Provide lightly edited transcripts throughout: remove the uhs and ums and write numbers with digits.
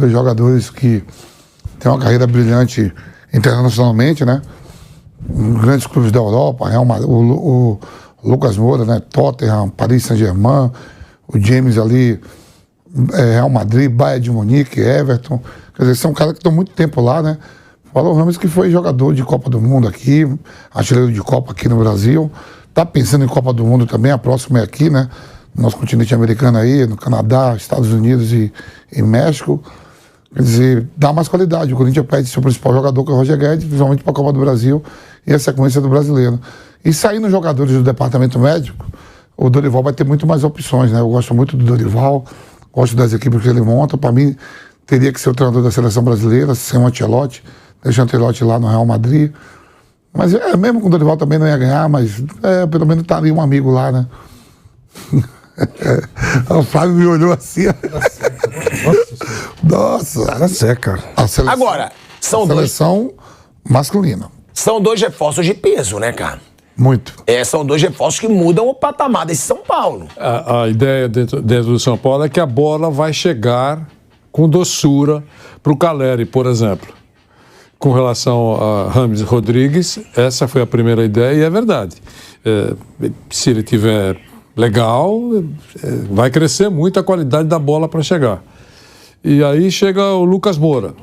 dois jogadores que têm uma carreira brilhante internacionalmente, né? Em grandes clubes da Europa, Real Madrid, o Lucas Moura, né? Tottenham, Paris Saint-Germain, o James ali, Real Madrid, Bayern de Munique, Everton. Quer dizer, são caras que estão muito tempo lá, né? Fala o Rames que foi jogador de Copa do Mundo aqui, artilheiro de Copa aqui no Brasil. Tá pensando em Copa do Mundo também, a próxima é aqui, né? No nosso continente americano aí, no Canadá, Estados Unidos e México. Quer dizer, dá mais qualidade. O Corinthians pede seu principal jogador, que é o Roger Guedes, principalmente para a Copa do Brasil e a sequência do brasileiro. E saindo jogadores do departamento médico, o Dorival vai ter muito mais opções, né? Eu gosto muito do Dorival, gosto das equipes que ele monta. Para mim, teria que ser o treinador da seleção brasileira, sem o Ancelotti. Deixa o Ancelotti lá no Real Madrid. Mas mesmo com o Dorival também não ia ganhar, mas pelo menos tá ali um amigo lá, né? O Flávio me olhou assim. Nossa. Cara seca. Agora, são seleção masculina. São dois reforços de peso, né, cara? Muito. São dois reforços que mudam o patamar desse São Paulo. A ideia dentro do São Paulo é que a bola vai chegar com doçura para o Caleri, por exemplo. Com relação a Rames Rodrigues, essa foi a primeira ideia e é verdade. Se ele tiver legal, vai crescer muito a qualidade da bola para chegar. E aí chega o Lucas Moura,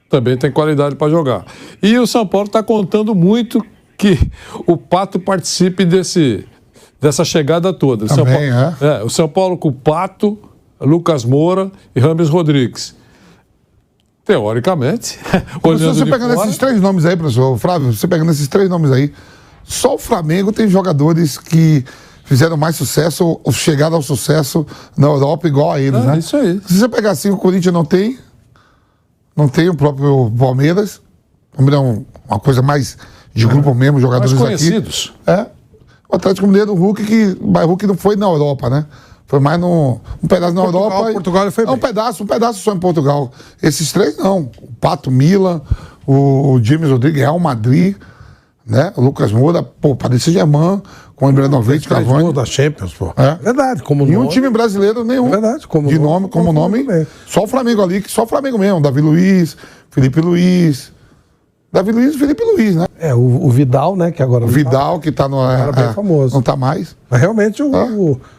também tem qualidade para jogar. E o São Paulo está contando muito que o Pato participe dessa chegada toda. Também, o São Paulo com o Pato, Lucas Moura e Rames Rodrigues. Teoricamente, olhando você de pegando fora... esses três nomes aí, professor Flávio, você pegando esses três nomes aí, só o Flamengo tem jogadores que fizeram mais sucesso, ou chegaram ao sucesso na Europa igual a eles, né? Isso aí. Se você pegar assim, o Corinthians não tem o próprio Palmeiras. O Palmeiras é uma coisa mais de grupo mesmo, jogadores mais conhecidos. Aqui. O Atlético Mineiro, o Hulk não foi na Europa, né? Foi mais um pedaço na Europa. Portugal foi bem. Um pedaço só em Portugal. Esses três não. O Pato, Milan, o James Rodrigues, Real Madrid, né? O Lucas Moura, Paris Saint-Germain, com o Ibrahimovic, Cavani. Da Champions, pô. Verdade. Como e um time brasileiro nenhum. Verdade. Como nome. Só o Flamengo ali, só o Flamengo mesmo. Davi Luiz, Felipe Luiz. Davi Luiz e Felipe Luiz, né? O Vidal, né? Que agora o Vidal, que tá no... Era bem famoso. Não tá mais. Mas realmente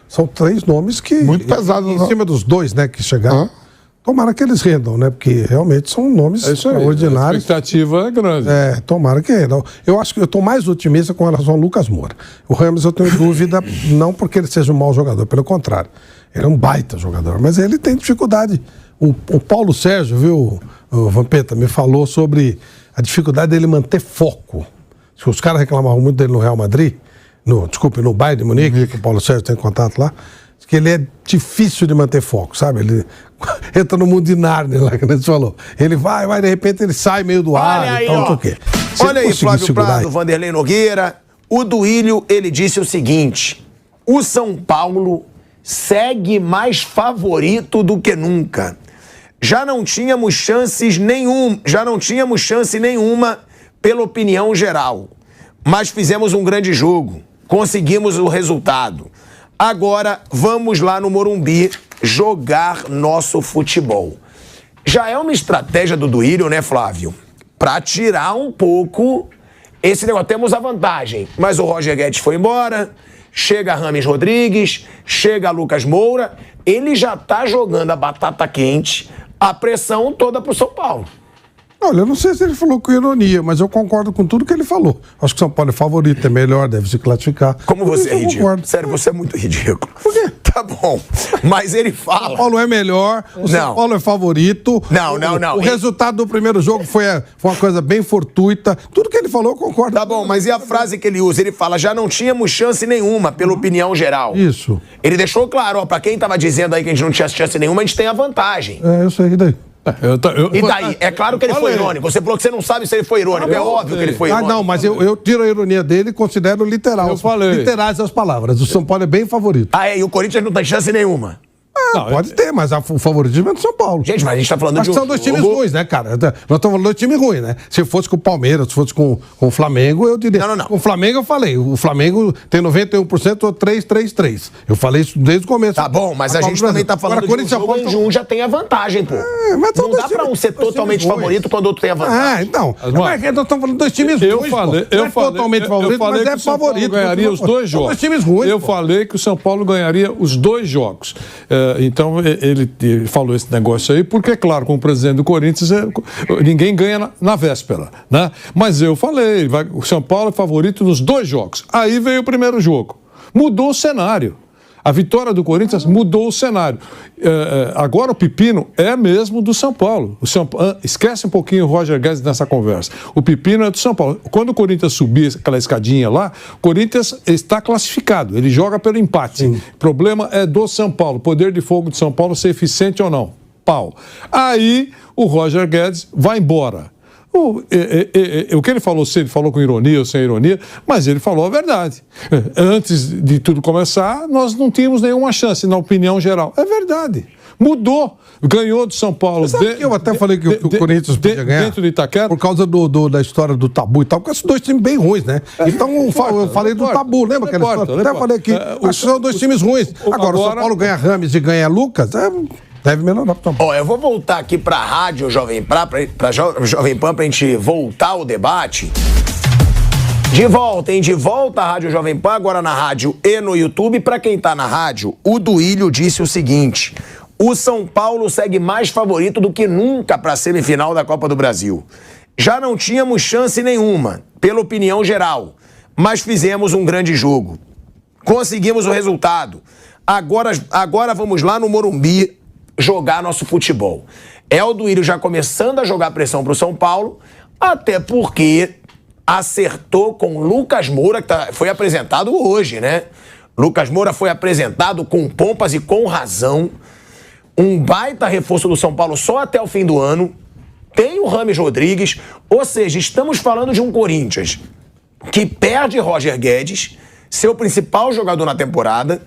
são três nomes que... Muito pesado. Em cima dos dois, né? Que chegaram. Tomara que eles rendam, né? Porque realmente são nomes extraordinários. A expectativa é grande. Tomara que rendam. Eu acho que eu estou mais otimista com relação ao Lucas Moura. O Rames eu tenho dúvida, não porque ele seja um mau jogador, pelo contrário. Ele é um baita jogador, mas ele tem dificuldade. O Paulo Sérgio, viu, o Vampeta, me falou sobre a dificuldade dele manter foco. Os caras reclamavam muito dele no Real Madrid, no Bayern de Munique, que o Paulo Sérgio tem contato lá, que ele é difícil de manter foco, sabe? Ele entra no mundo de Nárnia, lá que a gente falou. Ele vai, de repente ele sai meio do ar aí, e tal, não sei o quê. Olha aí, Flávio Prado, Vanderlei Nogueira. O Duílio, ele disse o seguinte: o São Paulo segue mais favorito do que nunca. Já não tínhamos chance nenhuma pela opinião geral. Mas fizemos um grande jogo. Conseguimos o resultado. Agora vamos lá no Morumbi jogar nosso futebol. Já é uma estratégia do Duílio, né, Flávio? Pra tirar um pouco esse negócio. Temos a vantagem, mas o Roger Guedes foi embora, chega Rames Rodrigues, chega Lucas Moura, ele já tá jogando a batata quente, a pressão toda pro São Paulo. Olha, eu não sei se ele falou com ironia, mas eu concordo com tudo que ele falou. Acho que o São Paulo é favorito, é melhor, deve se classificar. Como você é ridículo. Concordo. Sério, você é muito ridículo. Por quê? Tá bom, mas ele fala... O São Paulo é melhor, São Paulo é favorito. Não. O resultado do primeiro jogo foi uma coisa bem fortuita. Tudo que ele falou, eu concordo. Tá bom, mas e a frase que ele usa? Ele fala, já não tínhamos chance nenhuma, pela opinião geral. Isso. Ele deixou claro, pra quem tava dizendo aí que a gente não tinha chance nenhuma, a gente tem a vantagem. Eu sei, e daí? E daí? É claro que ele foi irônico. Você falou que você não sabe se ele foi irônico. É óbvio que ele foi irônico. Não, mas eu tiro a ironia dele e considero literal. Eu falei. Literais as palavras. O São Paulo é bem favorito. E o Corinthians não tem chance nenhuma. Pode ter, mas o favoritismo é do São Paulo. Gente, mas a gente tá falando de são dois times ruins, né, cara? Nós estamos falando de dois times ruins, né? Se fosse com o Palmeiras, se fosse com o Flamengo, eu diria. Não. Com o Flamengo eu falei. O Flamengo tem 91% ou 3-3-3. Eu falei isso desde o começo. Tá bom, mas a gente também tá falando de um jogo onde um já tem a vantagem, pô. Mas não dá pra um ser totalmente favorito quando o outro tem a vantagem. Então. Nós estamos falando de dois times ruins. Eu falei totalmente favorito, mas é favorito. Ganharia os dois jogos. Dois times ruins. Eu falei que o São Paulo ganharia os dois jogos. Então, ele falou esse negócio aí, porque, claro, como presidente do Corinthians, ninguém ganha na véspera, né? Mas eu falei, o São Paulo é favorito nos dois jogos. Aí veio o primeiro jogo. Mudou o cenário. A vitória do Corinthians mudou o cenário. Agora o pepino é mesmo do São Paulo. Esquece um pouquinho o Roger Guedes nessa conversa. O pepino é do São Paulo. Quando o Corinthians subir aquela escadinha lá, o Corinthians está classificado. Ele joga pelo empate. Sim. O problema é do São Paulo. Poder de fogo de São Paulo ser eficiente ou não. Pau. Aí o Roger Guedes vai embora. O que ele falou, se ele falou com ironia ou sem ironia, mas ele falou a verdade. Antes de tudo começar, nós não tínhamos nenhuma chance, na opinião geral. É verdade. Mudou. Ganhou do São Paulo. Eu até falei que o Corinthians podia ganhar dentro de Itaquera. Por causa da história do tabu e tal, porque esses dois times bem ruins, né? Então eu falei do tabu, lembra aquela história? Até falei que são dois times ruins. Agora, o São Paulo ganha Rames e ganha Lucas, deve melhorar pro São Paulo. Eu vou voltar aqui pra rádio Jovem Pan, Jovem Pan, pra gente voltar o debate. De volta, hein? De volta à Rádio Jovem Pan, agora na rádio e no YouTube. Pra quem tá na rádio, o Duílio disse o seguinte: o São Paulo segue mais favorito do que nunca pra semifinal da Copa do Brasil. Já não tínhamos chance nenhuma, pela opinião geral, mas fizemos um grande jogo. Conseguimos o resultado. Agora vamos lá no Morumbi jogar nosso futebol. É o Duílio já começando a jogar pressão pro São Paulo, até porque acertou com Lucas Moura, que foi apresentado hoje, né? Lucas Moura foi apresentado com pompas e com razão. Um baita reforço do São Paulo só até o fim do ano. Tem o Rames Rodrigues, ou seja, estamos falando de um Corinthians que perde Roger Guedes, seu principal jogador na temporada,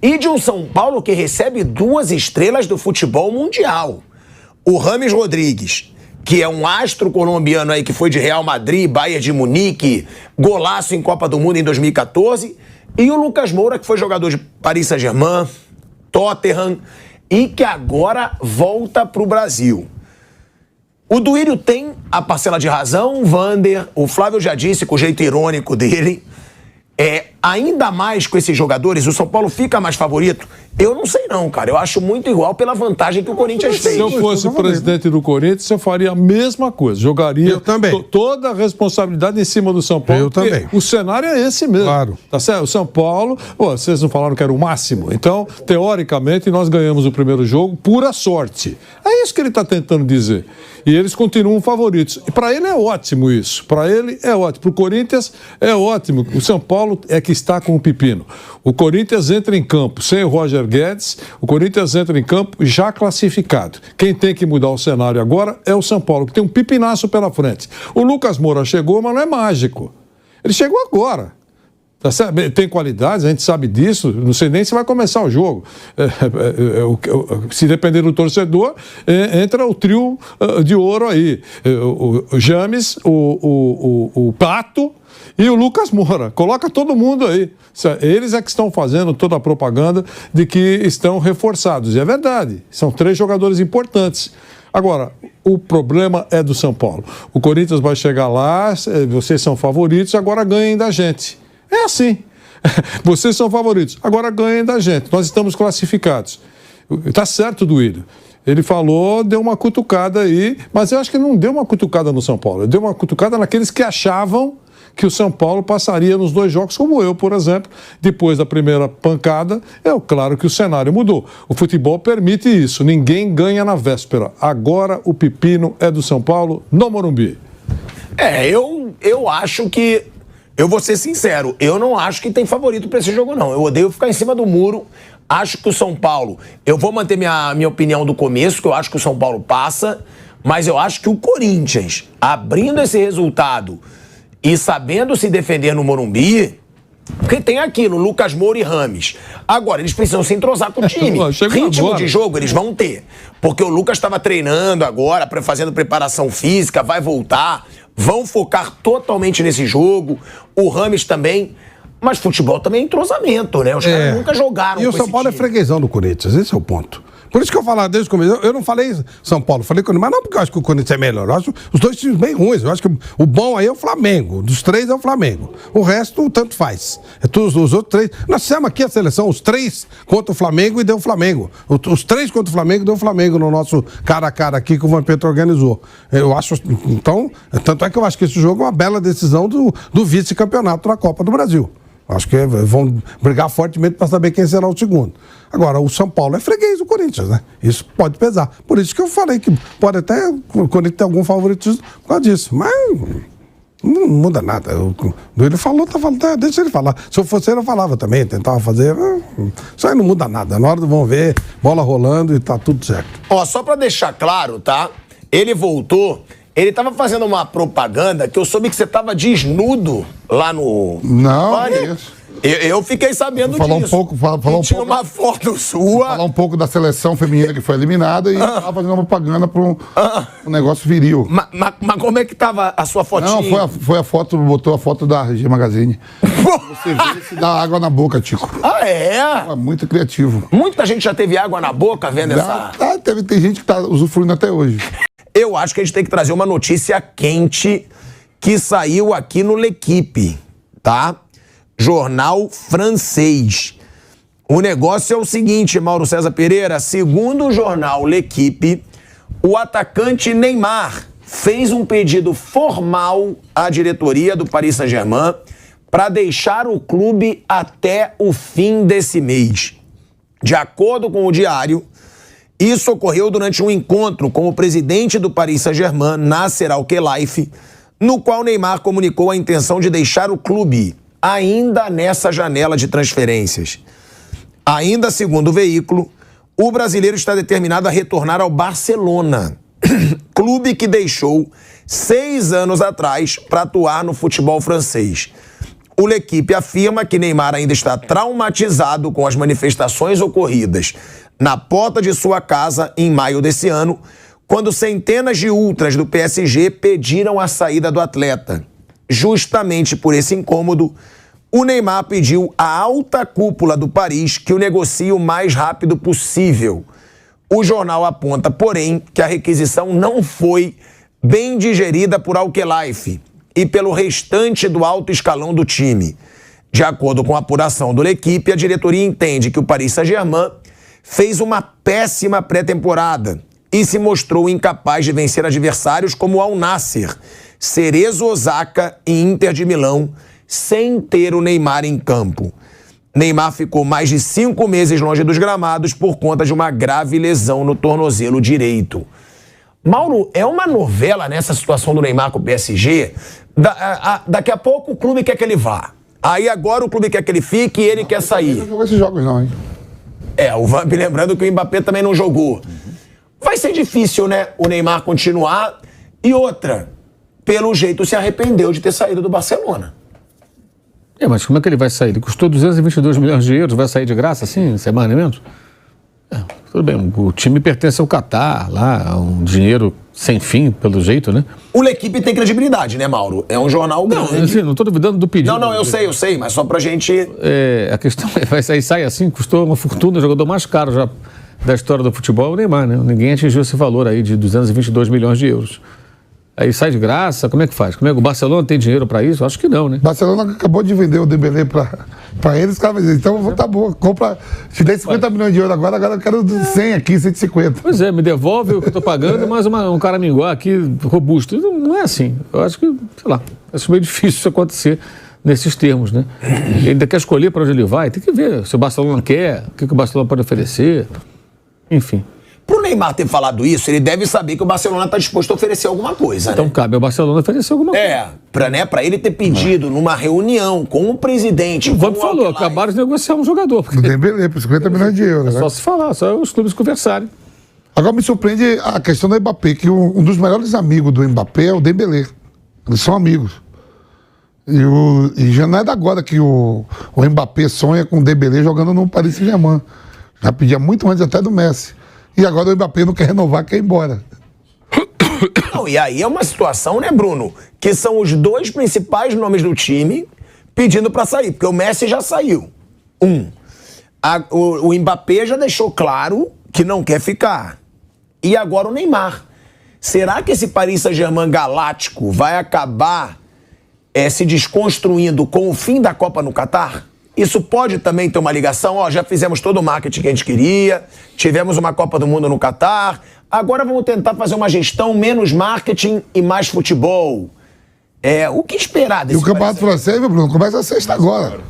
e de um São Paulo que recebe 2 estrelas do futebol mundial. O Rames Rodrigues, que é um astro colombiano aí que foi de Real Madrid, Bayern de Munique, golaço em Copa do Mundo em 2014, e o Lucas Moura, que foi jogador de Paris Saint-Germain, Tottenham, e que agora volta pro Brasil. O Duílio tem a parcela de razão, o Vander, o Flávio já disse com o jeito irônico dele. Ainda mais com esses jogadores, o São Paulo fica mais favorito? Eu não sei não, cara. Eu acho muito igual pela vantagem que o Corinthians fez. Se eu fosse o presidente do Corinthians, eu faria a mesma coisa. Jogaria toda a responsabilidade em cima do São Paulo. Eu também. O cenário é esse mesmo. Claro. Tá certo? O São Paulo, vocês não falaram que era o máximo. Então, teoricamente, nós ganhamos o primeiro jogo, pura sorte. É isso que ele está tentando dizer. E eles continuam favoritos. E para ele é ótimo isso. Para ele é ótimo. Para o Corinthians é ótimo. O São Paulo é que está com o pepino. O Corinthians entra em campo sem o Roger Guedes, o Corinthians entra em campo já classificado. Quem tem que mudar o cenário agora é o São Paulo, que tem um pepinaço pela frente. O Lucas Moura chegou, mas não é mágico. Ele chegou agora. Tá certo? Tem qualidades, a gente sabe disso, não sei nem se vai começar o jogo. Se depender do torcedor, entra o trio de ouro aí. O James, o Pato e o Lucas Moura. Coloca todo mundo aí. Eles é que estão fazendo toda a propaganda de que estão reforçados. E é verdade, são 3 jogadores importantes. Agora, o problema é do São Paulo. O Corinthians vai chegar lá, vocês são favoritos, agora ganhem da gente. É assim. Vocês são favoritos, agora ganhem da gente. Nós estamos classificados. Tá certo, Duílio. Ele falou, deu uma cutucada aí, mas eu acho que não deu uma cutucada no São Paulo. Ele deu uma cutucada naqueles que achavam que o São Paulo passaria nos 2 jogos, como eu, por exemplo. Depois da primeira pancada, claro que o cenário mudou. O futebol permite isso. Ninguém ganha na véspera. Agora o pepino é do São Paulo no Morumbi. Eu acho que... Eu vou ser sincero, eu não acho que tem favorito pra esse jogo, não. Eu odeio ficar em cima do muro. Acho que o São Paulo... Eu vou manter minha opinião do começo, que eu acho que o São Paulo passa, mas eu acho que o Corinthians, abrindo esse resultado e sabendo se defender no Morumbi, Porque tem aquilo, Lucas Moura e Rames. Agora, eles precisam se entrosar com o time. Ritmo de jogo eles vão ter. Porque o Lucas estava treinando agora, fazendo preparação física, vai voltar. Vão focar totalmente nesse jogo. O Rames também. Mas futebol também é entrosamento, né? Os caras nunca jogaram E o com São esse Paulo time. é freguesão do Corinthians, esse é o ponto. Por isso que eu falava desde o começo, eu não falei São Paulo, falei Corinthians, mas não porque eu acho que o Corinthians é melhor, eu acho os dois times bem ruins, eu acho que o bom aí é o Flamengo, dos três é o Flamengo, o resto tanto faz, é todos os outros três, nós fizemos aqui a seleção, os três contra o Flamengo e deu o Flamengo, os três contra o Flamengo deu o Flamengo no nosso cara a cara aqui que o Vampeta organizou, eu acho, então, tanto é que eu acho que esse jogo é uma bela decisão do vice-campeonato da Copa do Brasil. Acho que vão brigar fortemente para saber quem será o segundo. Agora, o São Paulo é freguês do Corinthians, né? Isso pode pesar. Por isso que eu falei que pode até o Corinthians ter algum favoritismo por causa disso. Mas não muda nada. Ele falou, deixa ele falar. Se eu fosse ele, eu falava também, tentava fazer. Isso aí não muda nada. Na hora vamos ver, bola rolando e tá tudo certo. Ó, só pra deixar claro, tá? Ele voltou, ele tava fazendo uma propaganda que eu soube que você tava desnudo lá no... Não, Olha, é isso. Eu fiquei sabendo Falar um disso. pouco, falar Que um tinha pouco. uma foto sua. Falar um pouco da seleção feminina que foi eliminada e tava fazendo uma propaganda para um negócio viril. Mas como é que tava a sua fotinha? Não, foi a foto, botou a foto da RG Magazine. Você vê se dá água na boca, Tico. Ah, é? É muito criativo. Muita gente já teve água na boca vendo essa... Tem gente que tá usufruindo até hoje. Eu acho que a gente tem que trazer uma notícia quente que saiu aqui no L'Equipe, tá? Jornal francês. O negócio é o seguinte, Mauro César Pereira, segundo o jornal L'Equipe, o atacante Neymar fez um pedido formal à diretoria do Paris Saint-Germain para deixar o clube até o fim desse mês. De acordo com o diário, isso ocorreu durante um encontro com o presidente do Paris Saint-Germain, Nasser Al-Khelaifi, no qual Neymar comunicou a intenção de deixar o clube ainda nessa janela de transferências. Ainda segundo o veículo, o brasileiro está determinado a retornar ao Barcelona, clube que deixou 6 anos atrás para atuar no futebol francês. O L'Equipe afirma que Neymar ainda está traumatizado com as manifestações ocorridas na porta de sua casa em maio desse ano, quando centenas de ultras do PSG pediram a saída do atleta. Justamente por esse incômodo, o Neymar pediu à alta cúpula do Paris que o negocie o mais rápido possível. O jornal aponta, porém, que a requisição não foi bem digerida por Al-Khelaifi e pelo restante do alto escalão do time. De acordo com a apuração do L'Equipe, a diretoria entende que o Paris Saint-Germain fez uma péssima pré-temporada e se mostrou incapaz de vencer adversários como Al Nassr, Cerezo Osaka e Inter de Milão, sem ter o Neymar em campo. Neymar ficou mais de 5 meses longe dos gramados por conta de uma grave lesão no tornozelo direito. Mauro, é uma novela nessa situação do Neymar com o PSG? Daqui a pouco o clube quer que ele vá. Aí agora o clube quer que ele fique e ele quer sair. Não jogou esses jogos não, hein? O Vamp lembrando que o Mbappé também não jogou. Vai ser difícil, né, o Neymar continuar. E outra, pelo jeito se arrependeu de ter saído do Barcelona. Mas como é que ele vai sair? Ele custou 222 milhões de euros, vai sair de graça assim, sem mais nem menos? Tudo bem, o time pertence ao Qatar, lá, um dinheiro sem fim, pelo jeito, né? O L'Equipe tem credibilidade, né, Mauro? É um jornal grande. Não estou duvidando do pedido. Não, eu sei, mas só pra gente... A questão é, sai assim, custou uma fortuna, o jogador mais caro já da história do futebol é o Neymar, né? Ninguém atingiu esse valor aí de 222 milhões de euros. Aí sai de graça, como é que faz? O Barcelona tem dinheiro para isso? Acho que não, né? Barcelona acabou de vender o Dembélé para eles, cara, então tá bom, compra, te dei 50 milhões de euros agora eu quero 100 aqui, 150. Pois é, me devolve o que eu estou pagando, mas um cara minguar aqui, robusto. Não é assim. Eu acho que, sei lá, acho meio difícil isso acontecer nesses termos, né? Ele ainda quer escolher para onde ele vai, tem que ver se o Barcelona quer, o que o Barcelona pode oferecer, enfim. Pro Neymar ter falado isso, ele deve saber que o Barcelona está disposto a oferecer alguma coisa, Então né? cabe ao Barcelona oferecer alguma coisa. Pra ele ter pedido numa reunião com o presidente... O Vamp falou, acabaram de negociar um jogador. O Dembélé por 50 milhões de euros, né? Só se falar, só os clubes conversarem. Agora me surpreende a questão do Mbappé, que um dos melhores amigos do Mbappé é o Dembélé. Eles são amigos. E já não é da agora que o Mbappé sonha com o Dembélé jogando no Paris Saint-Germain. Já pedia muito antes até do Messi. E agora o Mbappé não quer renovar, quer ir embora. Não, e aí é uma situação, né, Bruno? Que são os dois principais nomes do time pedindo pra sair, porque o Messi já saiu. O Mbappé já deixou claro que não quer ficar. E agora o Neymar. Será que esse Paris Saint-Germain galáctico vai acabar se desconstruindo com o fim da Copa no Catar? Isso pode também ter uma ligação. Já fizemos todo o marketing que a gente queria, tivemos uma Copa do Mundo no Catar, agora vamos tentar fazer uma gestão menos marketing e mais futebol. O que esperar desse E o Campeonato Francês, meu Bruno, começa a sexta agora.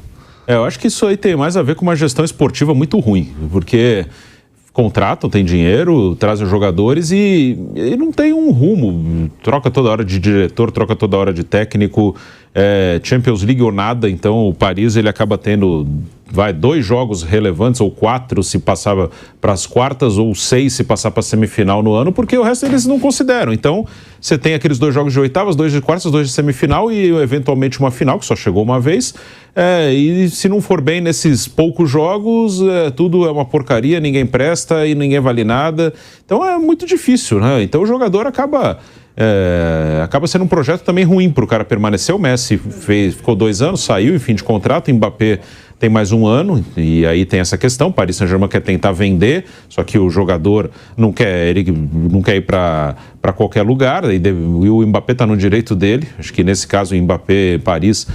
Eu acho que isso aí tem mais a ver com uma gestão esportiva muito ruim, porque contratam, tem dinheiro, trazem jogadores e não tem um rumo. Troca toda hora de diretor, troca toda hora de técnico, Champions League ou nada. Então o Paris ele acaba tendo 2 jogos relevantes, ou 4 se passar para as quartas, ou 6 se passar para a semifinal no ano, porque o resto eles não consideram. Então você tem aqueles 2 jogos de oitavas, 2 de quartas, 2 de semifinal e eventualmente uma final, que só chegou uma vez. E se não for bem nesses poucos jogos, tudo é uma porcaria, ninguém presta e ninguém vale nada. Então é muito difícil, né? Então o jogador acaba sendo um projeto também ruim para o cara permanecer. O Messi ficou 2 anos, saiu em fim de contrato, o Mbappé tem mais 1 ano, e aí tem essa questão. O Paris Saint-Germain quer tentar vender, só que o jogador não quer ir para qualquer lugar, e o Mbappé está no direito dele. Acho que nesse caso o Mbappé, Paris,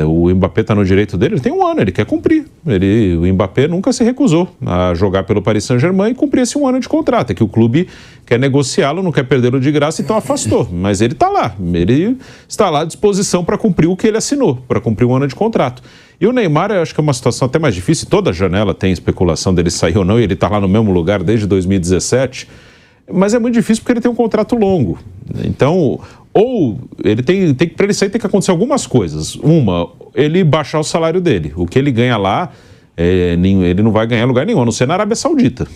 o Mbappé está no direito dele, ele tem 1 ano, ele quer cumprir. O Mbappé nunca se recusou a jogar pelo Paris Saint-Germain e cumprir esse 1 ano de contrato. É que o clube quer negociá-lo, não quer perdê-lo de graça, então afastou. Mas ele está lá, ele está lá à disposição para cumprir o que ele assinou, para cumprir 1 ano de contrato. E o Neymar, eu acho que é uma situação até mais difícil. Toda janela tem especulação dele sair ou não, e ele está lá no mesmo lugar desde 2017. Mas é muito difícil porque ele tem um contrato longo. Então, ou ele para ele sair tem que acontecer algumas coisas. Uma, ele baixar o salário dele. O que ele ganha lá, ele não vai ganhar em lugar nenhum, a não ser na Arábia Saudita.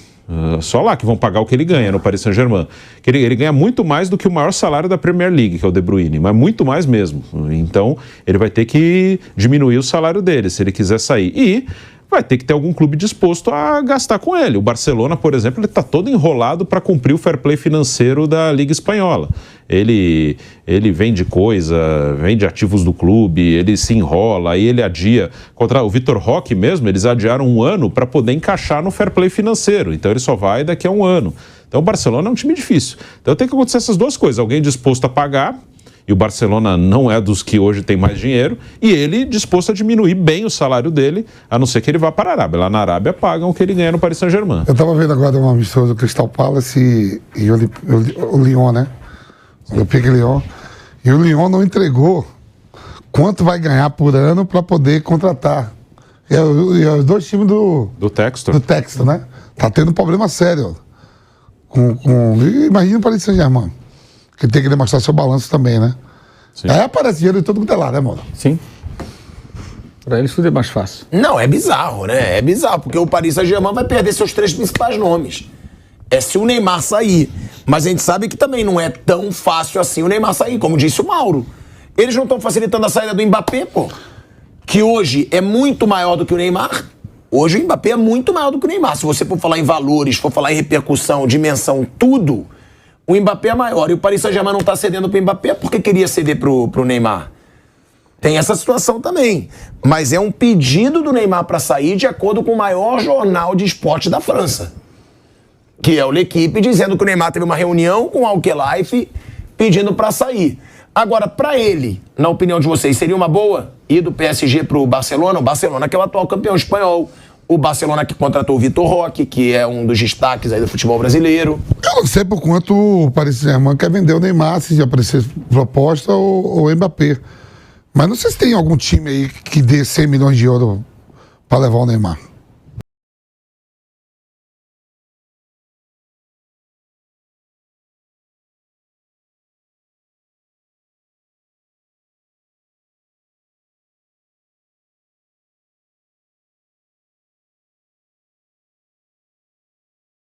Só lá que vão pagar o que ele ganha no Paris Saint-Germain. Ele ganha muito mais do que o maior salário da Premier League, que é o De Bruyne, mas muito mais mesmo. Então, ele vai ter que diminuir o salário dele se ele quiser sair. E vai ter que ter algum clube disposto a gastar com ele. O Barcelona, por exemplo, ele está todo enrolado para cumprir o fair play financeiro da Liga Espanhola. Ele vende vende ativos do clube, ele se enrola, aí ele adia. Contra o Vitor Roque mesmo, eles adiaram 1 ano para poder encaixar no fair play financeiro. Então ele só vai daqui a 1 ano. Então o Barcelona é um time difícil. Então tem que acontecer essas 2 coisas. Alguém disposto a pagar, e o Barcelona não é dos que hoje tem mais dinheiro, e ele disposto a diminuir bem o salário dele, a não ser que ele vá para a Arábia. Lá na Arábia pagam o que ele ganha no Paris Saint-Germain. Eu estava vendo agora uma amistosa do Crystal Palace e o Lyon, né? O Olympique Lyon. E o Lyon não entregou quanto vai ganhar por ano para poder contratar. E os 2 times do Textor, né? Tá tendo um problema sério. Imagina o Paris Saint-Germain, que tem que demonstrar seu balanço também, né? Sim. Aí aparece dinheiro de todo mundo é lá, né, mano? Sim. Para eles tudo é mais fácil. Não, é bizarro, né? É bizarro, porque o Paris Saint-Germain vai perder seus 3 principais nomes. Se o Neymar sair. Mas a gente sabe que também não é tão fácil assim o Neymar sair, como disse o Mauro. Eles não estão facilitando a saída do Mbappé, pô. Que hoje é muito maior do que o Neymar. Hoje o Mbappé é muito maior do que o Neymar. Se você for falar em valores, for falar em repercussão, dimensão, tudo, o Mbappé é maior. E o Paris Saint-Germain não está cedendo pro Mbappé porque queria ceder pro Neymar. Tem essa situação também. Mas é um pedido do Neymar para sair de acordo com o maior jornal de esporte da França, que é o L'Equipe, dizendo que o Neymar teve uma reunião com o Al-Khelaifi pedindo para sair. Agora, para ele, na opinião de vocês, seria uma boa ir do PSG pro Barcelona? O Barcelona que é o atual campeão espanhol. O Barcelona que contratou o Vitor Roque, que é um dos destaques aí do futebol brasileiro. Eu não sei por quanto o Paris Saint-Germain quer vender o Neymar, se aparecer proposta, ou o Mbappé. Mas não sei se tem algum time aí que dê 100 milhões de euros para levar o Neymar.